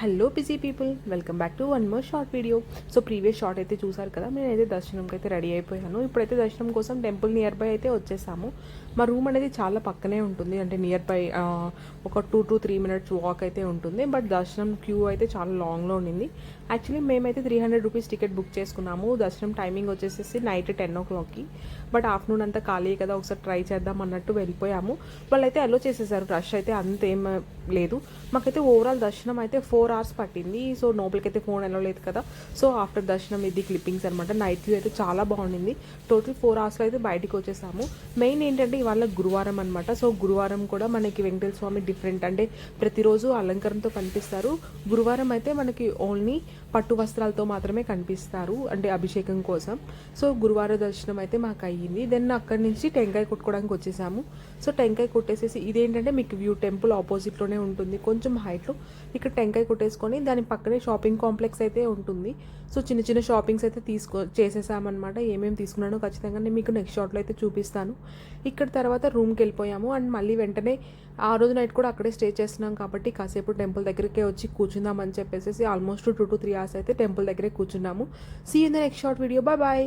Hello busy people, welcome back to one more short video. So previous short అయితే చూసారు కదా, నేనైతే దర్శనంకి అయితే రెడీ అయిపోయాను. ఇప్పుడైతే దర్శనం కోసం టెంపుల్ నియర్ బై అయితే వచ్చేసాము. మా రూమ్ అనేది చాలా పక్కనే ఉంటుంది, అంటే నియర్ బై ఒక 2 to 3 minutes వాక్ అయితే ఉంటుంది. బట్ దర్శనం క్యూ అయితే చాలా లాంగ్లో ఉండింది. యాక్చువల్లీ మేమైతే 300 రూపీస్ టికెట్ బుక్ చేసుకున్నాము. దర్శనం టైమింగ్ వచ్చేసేసి నైట్ 10 o'clockకి. బట్ ఆఫ్టర్నూన్ అంతా ఖాళీ కదా, ఒకసారి ట్రై చేద్దాం అన్నట్టు వెళ్ళిపోయాము. వాళ్ళైతే అలో చేసేసారు, రష్ అయితే అంతేం లేదు. మాకైతే ఓవరాల్ దర్శనం అయితే 4 hours పట్టింది. సో లోపలికి అయితే ఫోన్ ఎలా లేదు కదా. సో ఆఫ్టర్ దర్శనం ఇది క్లిప్పింగ్స్ అనమాట. నైట్ వ్యూ అయితే చాలా బాగుండింది. టోటల్ 4 hours అయితే బయటికి వచ్చేసాము. మెయిన్ ఏంటంటే ఇవాళ గురువారం అనమాట. సో గురువారం కూడా మనకి వెంకటేశ్వర స్వామి డిఫరెంట్, అంటే ప్రతిరోజు అలంకరణతో కనిపిస్తారు. గురువారం అయితే మనకి ఓన్లీ పట్టు వస్త్రాలతో మాత్రమే కనిపిస్తారు, అంటే అభిషేకం కోసం. సో గురువార దర్శనం అయితే మాకు అయ్యింది. దెన్ అక్కడి నుంచి టెంకాయ కొట్టుకోవడానికి వచ్చేసాము. సో టెంకాయ కొట్టేసేసి, ఇదేంటంటే మీకు వ్యూ టెంపుల్ ఆపోజిట్లోనే ఉంటుంది, కొంచెం హైట్లో. ఇక్కడ టెంకాయ కొట్టేసుకొని దాని పక్కనే షాపింగ్ కాంప్లెక్స్ అయితే ఉంటుంది. సో చిన్న చిన్న షాపింగ్స్ అయితే చేసేసామన్నమాట. ఏమేమి తీసుకున్నానో ఖచ్చితంగా నేను మీకు నెక్స్ట్ షాట్లో అయితే చూపిస్తాను. ఇక్కడ తర్వాత రూమ్కి వెళ్ళిపోయాము. అండ్ మళ్ళీ వెంటనే ఆ రోజు నైట్ కూడా అక్కడే స్టే చేస్తున్నాం కాబట్టి కాసేపు టెంపుల్ దగ్గరికే వచ్చి కూర్చుందామని చెప్పేసి ఆల్మోస్ట్ 2 to 3 hours అయితే టెంపుల్ దగ్గరే కూర్చున్నాము. See in the next short video. Bye bye.